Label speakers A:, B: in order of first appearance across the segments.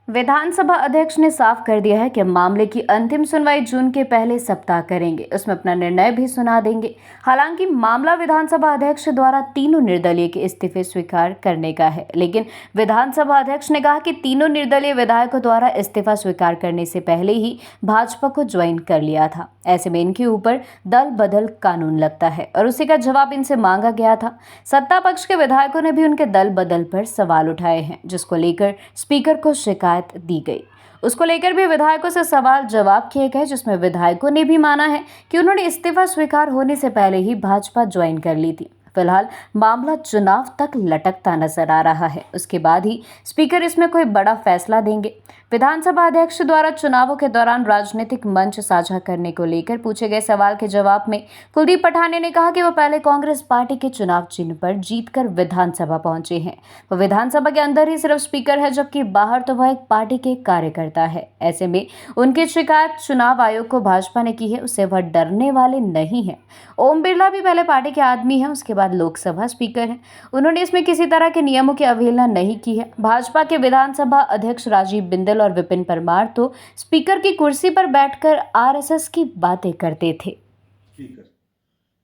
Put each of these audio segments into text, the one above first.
A: विधानसभा अध्यक्ष ने साफ कर दिया है कि मामले की अंतिम सुनवाई जून के पहले सप्ताह करेंगे। उसमें अपना निर्णय भी सुना देंगे। हालांकि मामला विधानसभा अध्यक्ष द्वारा तीनों निर्दलीय के इस्तीफे स्वीकार करने का है, लेकिन विधानसभा अध्यक्ष ने कहा कि तीनों निर्दलीय विधायकों द्वारा इस्तीफा स्वीकार करने से पहले ही भाजपा को ज्वाइन कर लिया था। ऐसे में इनके ऊपर दल बदल कानून लगता है और उसी का जवाब इनसे मांगा गया था। सत्ता पक्ष के विधायकों ने भी उनके दल बदल पर सवाल उठाए हैं, जिसको लेकर स्पीकर को शिकायत दी गई। उसको लेकर भी विधायकों से सवाल जवाब किए गए, जिसमें विधायकों ने भी माना है कि उन्होंने इस्तीफा स्वीकार होने से पहले ही भाजपा ज्वाइन कर ली थी। फिलहाल मामला चुनाव तक लटकता नजर आ रहा है। उसके बाद ही स्पीकर इसमें कोई बड़ा फैसला देंगे। विधानसभा अध्यक्ष द्वारा चुनावों के दौरान राजनीतिक मंच साझा करने को लेकर पूछे गए सवाल के जवाब में कुलदीप पठानिया ने कहा कि वो पहले कांग्रेस पार्टी के चुनाव चिन्ह पर जीतकर विधानसभा पहुंचे हैं। वो विधानसभा के अंदर ही सिर्फ स्पीकर है, जबकि बाहर तो वह एक पार्टी के कार्यकर्ता है। ऐसे में उनकी शिकायत चुनाव आयोग को भाजपा ने की है, उससे वह डरने वाले नहीं है। ओम बिरला भी पहले पार्टी के आदमी हैं, उसके बाद लोकसभा स्पीकर हैं। उन्होंने इसमें किसी तरह के नियमों की अवहेलना नहीं की है। भाजपा के विधानसभा अध्यक्ष राजीव बिंदल और विपिन परमार तो स्पीकर की कुर्सी पर बैठकर आरएसएस की बातें करते थे।
B: Speaker.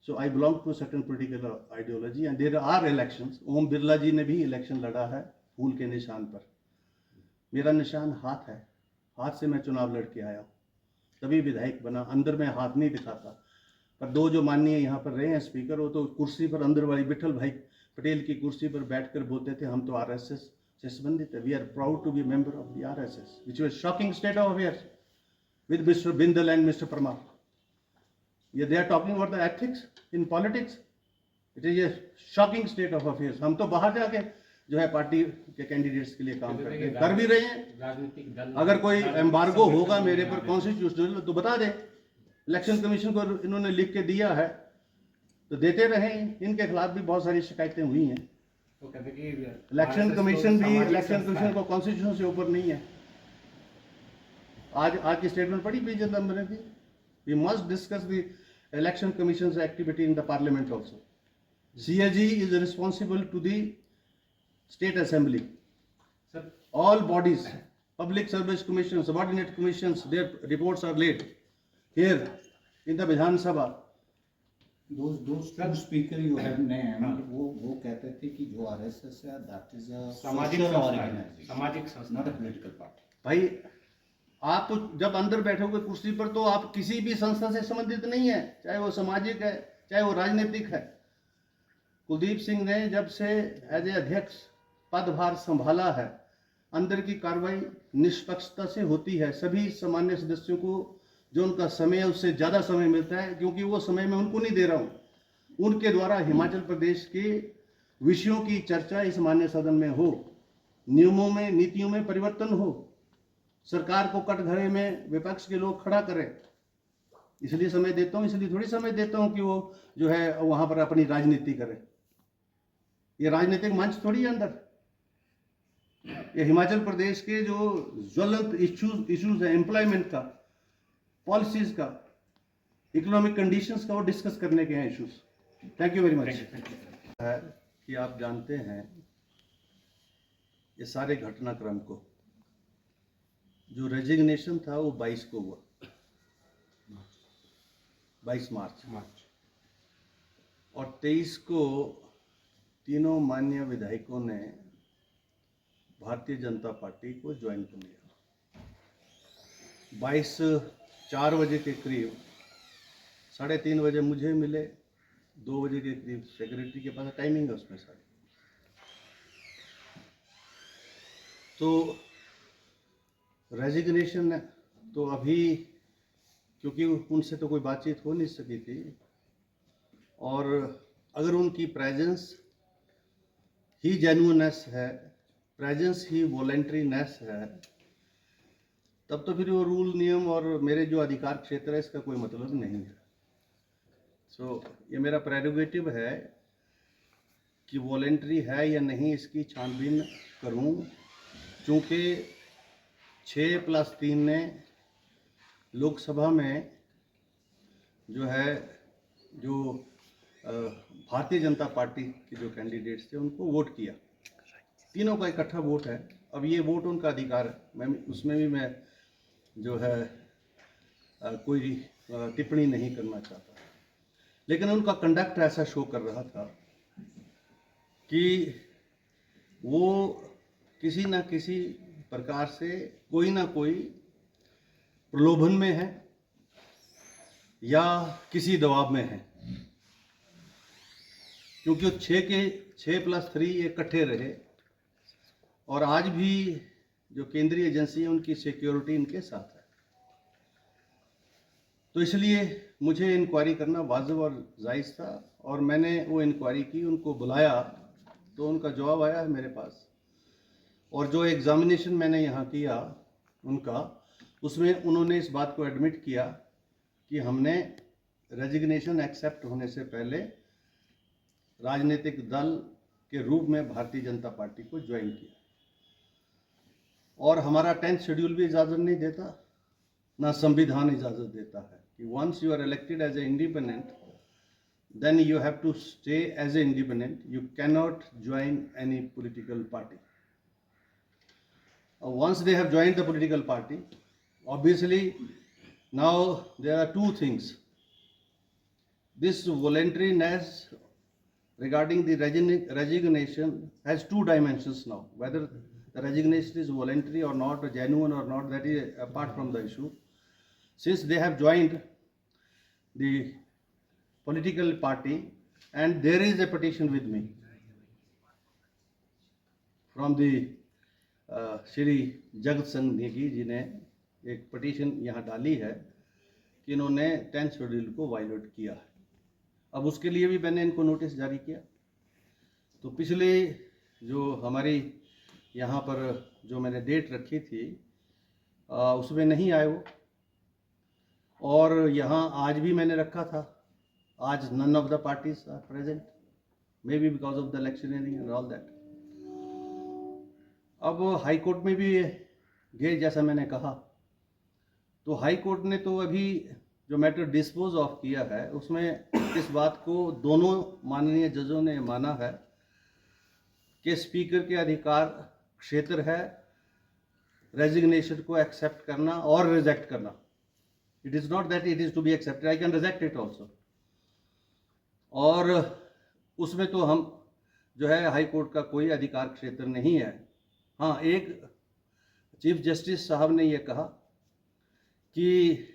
B: So I belong to a certain political ideology and there are elections. Om Birla जी ने भी इलेक्शन लड़ा है फूल के निशान पर। मेरा निशान हाथ है, हाथ से मैं चुनाव लड़ के आया हूँ, तभी विधायक बना। अंदर में हाथ नहीं दिखाता। पर दो जो माननीय यहाँ पर रहे हैं स्पीकर, वो तो कुर्सी पर अंदर वाली विठल भाई पटेल की कुर्सी पर बैठकर बोलते थे हम तो आरएसएस से संबंधित है। We are proud to be member of the RSS, which was shocking state of affairs with mister Bindal and mister Parmar. Yeah, they are talking about the ethics in politics. It is a shocking state of affairs. हम तो बाहर जाके जो है party के candidates के लिए काम करते हैं, कर भी रहे हैं। अगर कोई एम्बार्गो होगा मेरे पर कॉन्स्टिट्यूशनल तो बता दे। इलेक्शन कमीशन को इन्होंने लिख के दिया है तो देते रहे। इनके खिलाफ भी बहुत सारी शिकायतें हुई हैं। इलेक्शन कमीशन को कॉन्स्टिट्यूशन से ऊपर नहीं है। आज की स्टेटमेंट पढ़ी पी चिदम्बरम की। We must discuss the election commission's activity in the parliament also. CAG is responsible to the state assembly. Sir. All bodies, public service commissions, subordinate commissions, their reports are laid here in the Vidhan Sabha.
C: Those two speaker you have named, वो कहते थे कि जो RSS है that is a social organization, सामाजिक संस्था, not a political party.
B: भाई आप तो जब अंदर बैठोगे कुर्सी पर तो आप किसी भी संस्था से संबंधित नहीं है, चाहे वो सामाजिक है चाहे वो राजनीतिक है। कुलदीप सिंह ने जब से एज ए अध्यक्ष पदभार संभाला है, अंदर की कार्रवाई निष्पक्षता से होती है। सभी सामान्य सदस्यों को जो उनका समय है उससे ज़्यादा समय मिलता है, क्योंकि वो समय मैं उनको नहीं दे रहा हूँ। उनके द्वारा हिमाचल प्रदेश के विषयों की चर्चा इस मान्य सदन में हो, नियमों में नीतियों में परिवर्तन हो, सरकार को कटघरे में विपक्ष के लोग खड़ा करें। इसलिए समय देता हूँ, इसलिए थोड़ी समय देता हूँ कि वो जो है वहां पर अपनी राजनीति करे। ये राजनीतिक मंच थोड़ी है अंदर। ये हिमाचल प्रदेश के जो ज्वलंत इश्यूज है, एम्प्लॉयमेंट का, पॉलिसीज का, इकोनॉमिक कंडीशंस का, वो डिस्कस करने के हैं issues. Thank you very much. है कि आप जानते हैं ये सारे घटनाक्रम को, जो रेजिग्नेशन था वो 22 को हुआ, 22 मार्च, और 23 को तीनों माननीय विधायकों ने भारतीय जनता पार्टी को ज्वाइन कर लिया। 22 4 बजे के करीब, 3:30 बजे मुझे मिले, 2 बजे के करीब सेक्रेटरी के पास, टाइमिंग है उसमें सारी। तो रेजिग्नेशन तो अभी, क्योंकि उनसे तो कोई बातचीत हो नहीं सकी थी, और अगर उनकी प्रेजेंस ही जेन्युइननेस है, प्रेजेंस ही वॉलंटरीनेस है, तब तो फिर वो रूल नियम और मेरे जो अधिकार क्षेत्र है इसका कोई मतलब नहीं है। सो ये मेरा प्रेरोगेटिव है कि वॉलंटरी है या नहीं इसकी छानबीन करूं, चूँकि 6+3 ने लोकसभा में जो है जो भारतीय जनता पार्टी के जो कैंडिडेट्स थे उनको वोट किया। तीनों का इकट्ठा वोट है। अब ये वोट उनका अधिकार है, मैं उसमें भी मैं जो है कोई टिप्पणी नहीं करना चाहता, लेकिन उनका कंडक्ट ऐसा शो कर रहा था कि वो किसी ना किसी प्रकार से कोई ना कोई प्रलोभन में है या किसी दबाव में है, क्योंकि 6+3 इकट्ठे रहे और आज भी जो केंद्रीय एजेंसी है उनकी सिक्योरिटी इनके साथ है। तो इसलिए मुझे इंक्वायरी करना वाजिब और जायज़ था और मैंने वो इंक्वायरी की, उनको बुलाया तो उनका जवाब आया है मेरे पास। और जो एग्ज़ामिनेशन मैंने यहाँ किया उनका, उसमें उन्होंने इस बात को एडमिट किया कि हमने रेजिग्नेशन एक्सेप्ट होने से पहले राजनीतिक दल के रूप में भारतीय जनता पार्टी को ज्वाइन किया और हमारा 10th शेड्यूल भी इजाज़त नहीं देता, ना संविधान इजाज़त देता है कि once you are elected as a independent then you have to stay as a independent, you can not join any political party. Once they have joined the political party, obviously now there are two things. This voluntariness regarding the resignation has two dimensions now. Whether the resignation is voluntary or not, or genuine or not, that is apart from the issue. Since they have joined the political party and there is a petition with me from the Shri Jagat Singh Negi ji ने एक petition यहाँ डाली है कि इन्होंने 10th schedule को violet किया है। अब उसके लिए भी मैंने इनको नोटिस जारी किया। तो पिछले जो हमारी यहाँ पर जो मैंने डेट रखी थी उसमें नहीं आए वो, और यहाँ आज भी मैंने रखा था, आज none of the parties are present, may be because of the electionary and all that. अब हाई कोर्ट में भी गए जैसा मैंने कहा, तो हाई कोर्ट ने तो अभी जो मैटर डिस्पोज ऑफ किया है उसमें इस बात को दोनों माननीय जजों ने माना है कि स्पीकर के अधिकार क्षेत्र है रेजिग्नेशन को एक्सेप्ट करना और रिजेक्ट करना। It is not that it is to be accepted, I can reject it also. और उसमें तो हम जो है हाई कोर्ट का कोई अधिकार क्षेत्र नहीं है। हाँ, एक चीफ जस्टिस साहब ने ये कहा कि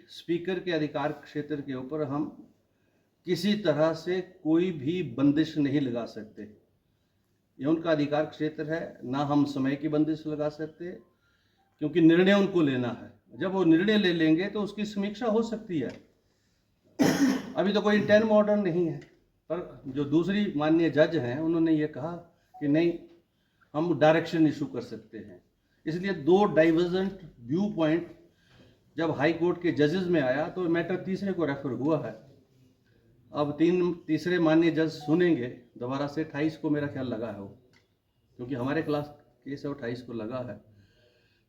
B: स्पीकर के अधिकार क्षेत्र के ऊपर हम किसी तरह से कोई भी बंदिश नहीं लगा सकते, ये उनका अधिकार क्षेत्र है, ना हम समय की बंदिश लगा सकते, क्योंकि निर्णय उनको लेना है। जब वो निर्णय ले लेंगे तो उसकी समीक्षा हो सकती है। अभी तो कोई इंटर्म ऑर्डर नहीं है, पर जो दूसरी माननीय जज हैं उन्होंने ये कहा कि नहीं, हम डायरेक्शन इशू कर सकते हैं। इसलिए दो डाइवर्जेंट व्यू पॉइंट जब हाई कोर्ट के जजेस में आया तो मैटर तीसरे को रेफर हुआ है। अब तीसरे माननीय जज सुनेंगे दोबारा से। 28 को मेरा ख्याल लगा है वो, क्योंकि हमारे क्लास केस है, 28 को लगा है।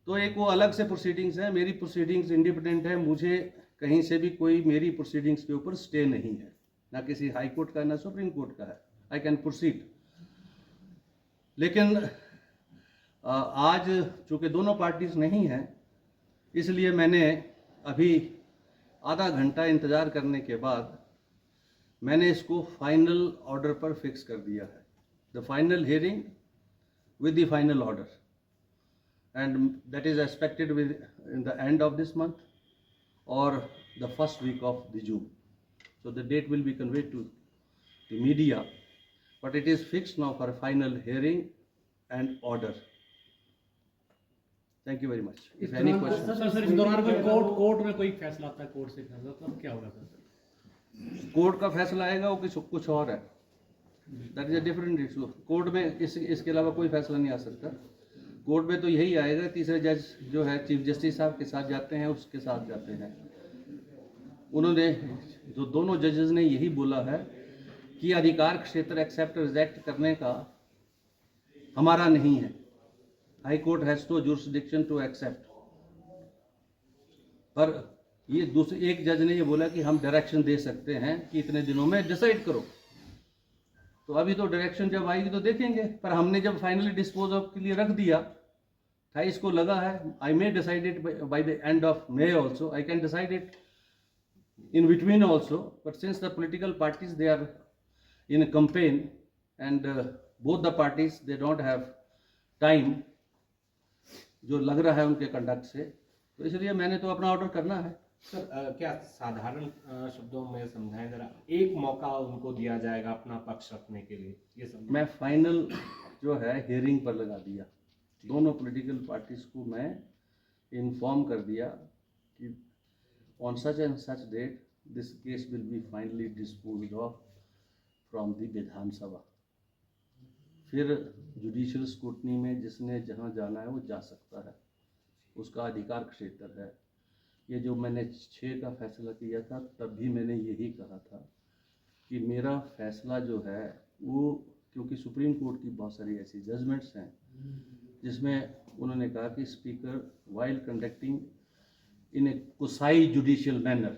B: तो एक वो अलग से प्रोसीडिंग्स है, मेरी प्रोसीडिंग्स इंडिपेंडेंट है, मुझे कहीं से भी कोई मेरी प्रोसीडिंग्स के ऊपर स्टे नहीं है, ना किसी हाई कोर्ट का ना सुप्रीम कोर्ट का है। I can proceed. लेकिन आज चूँकि दोनों पार्टीज नहीं हैं, इसलिए मैंने अभी आधा घंटा इंतज़ार करने के बाद मैंने इसको फाइनल ऑर्डर पर फिक्स कर दिया है। The final hearing with the final order, and that is expected in the end of this month or the first week of the June. So the date will be conveyed to the media, but it is fixed now for a final hearing and order. Thank you very much. If any questions.
D: Sir इस दौरान कोई court में कोई फैसला आता है, court से फैसला तब क्या होगा सर?
B: कोर्ट का फैसला आएगा वो कुछ और है, that is a different issue. Court में इसके अलावा कोई फैसला नहीं आ सकता। कोर्ट में तो यही आएगा, तीसरे जज जो है चीफ जस्टिस साहब के साथ जाते हैं, उसके साथ जाते हैं। उन्होंने जो दोनों जजेस ने यही बोला है कि अधिकार क्षेत्र एक्सेप्ट रिजेक्ट करने का हमारा नहीं है। High court has no jurisdiction to accept. पर ये दूसरे एक जज ने ये बोला कि हम डायरेक्शन दे सकते हैं कि इतने दिनों में डिसाइड करो। तो अभी तो डायरेक्शन जब आएगी तो देखेंगे, पर हमने जब फाइनली डिस्पोज ऑफ के लिए रख दिया है इसको लगा है, I may decide it by the end of May also, I can decide it in between also, but since the political parties they are in a campaign and both the parties they don't have time जो लग रहा है उनके conduct से, तो इसलिए मैंने तो अपना ऑर्डर करना है।
E: सर क्या साधारण शब्दों में समझाएं जरा, एक मौका उनको दिया जाएगा अपना पक्ष रखने के लिए, ये सब
B: मैं फाइनल जो है हियरिंग पर लगा दिया, दोनों पॉलिटिकल पार्टीज को मैं इन्फॉर्म कर दिया कि on such and such date this case will be finally disposed of from the Vidhan Sabha। फिर जुडिशियल स्क्रूटनी में जिसने जहाँ जाना है वो जा सकता है, उसका अधिकार क्षेत्र है। ये जो मैंने 6 का फैसला किया था तब भी मैंने यही कहा था कि मेरा फैसला जो है वो, क्योंकि सुप्रीम कोर्ट की बहुत सारी ऐसी जजमेंट्स हैं जिसमें उन्होंने कहा कि speaker while conducting in a quasi judicial manner,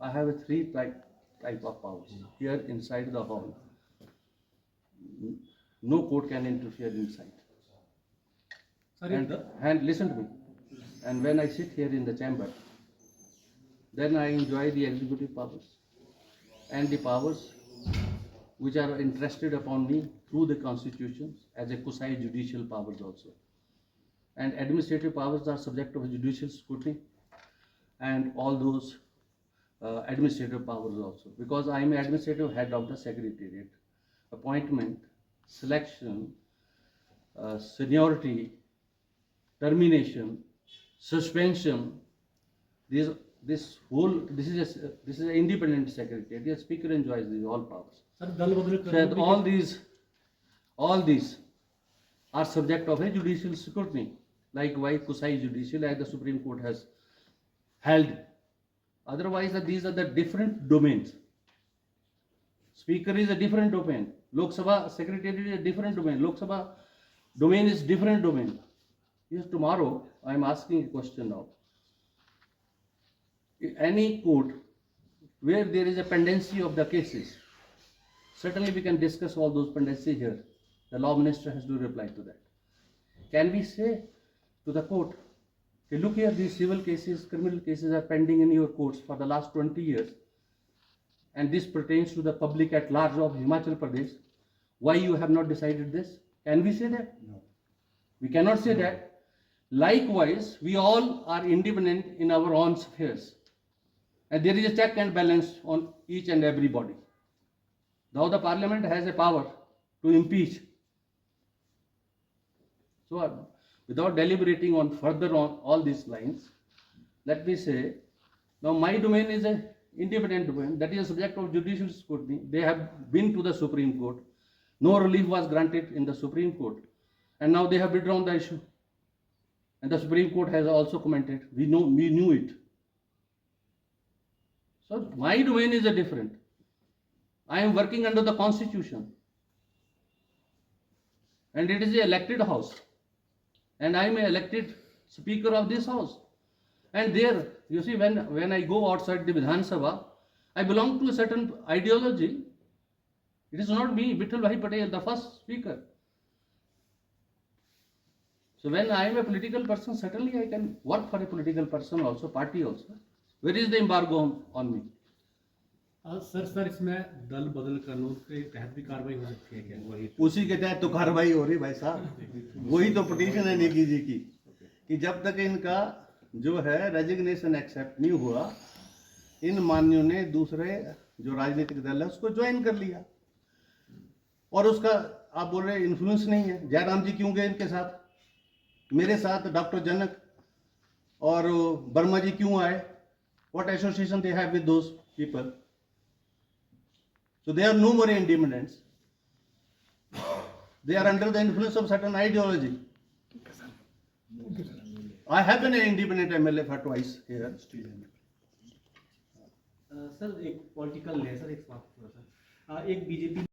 B: I have a 3 type of powers here inside the hall. No court can interfere inside. And listen to me. And when I sit here in the chamber, then I enjoy the executive powers and the powers which are entrusted upon me through the constitution as a quasi judicial powers also. And administrative powers are subject of judicial scrutiny and all those administrative powers also, because I am administrative head of the secretariat. Appointment, selection, seniority, termination, suspension, this is an independent secretariat. The speaker enjoys these all powers. So all these are subject of a judicial scrutiny. Likewise, quasi judicial, as the Supreme Court has held. Otherwise, these are the different domains. Speaker is a different domain. Lok Sabha Secretary is a different domain. Lok Sabha domain is different domain. Yes, tomorrow I am asking a question now. Any court where there is a pendency of the cases, certainly we can discuss all those pendency here. The law minister has to reply to that. Can we say to the court, okay, look here, these civil cases, criminal cases are pending in your courts for the last 20 years, and this pertains to the public at large of Himachal Pradesh. Why you have not decided this? Can we say that?
C: No.
B: We cannot say that. Likewise, we all are independent in our own affairs, and there is a check and balance on each and every body. Now the parliament has a power to impeach. So, without deliberating on further on all these lines, let me say, now my domain is an independent domain, that is a subject of judicial scrutiny. They have been to the Supreme Court. No relief was granted in the Supreme Court. And now they have withdrawn the issue. And the Supreme Court has also commented, we knew it. So, my domain is a different. I am working under the Constitution. And it is an elected house. And I am an elected speaker of this house. And there, you see, when I go outside the Vidhan Sabha, I belong to a certain ideology. It is not me, Vittal Bhai Patel, the first speaker. So when I am a political person, certainly I can work for a political person also, party also. Where is the embargo on me?
D: Sir इसमें दल बदल कानून के तहत भी कार्रवाई हो सकती है क्या? वही
B: उसी के तहत तो कार्रवाई हो रही भाई साहब, वही तो पिटीशन है निकी जी की, कि जब तक इनका जो है रेजिग्नेशन एक्सेप्ट नहीं हुआ, इन मान्यों ने दूसरे जो राजनीतिक दल है उसको ज्वाइन कर लिया, और उसका आप बोल रहे इन्फ्लुएंस नहीं है। जयराम जी क्यों गए इनके साथ, मेरे साथ डॉक्टर जनक और वर्मा जी क्यों आए? What association they have with those people? So they are no more independents. They are under the influence of certain ideology. I have been an independent MLA for twice here.
F: Sir एक political है sir, एक समाप्त, एक BJP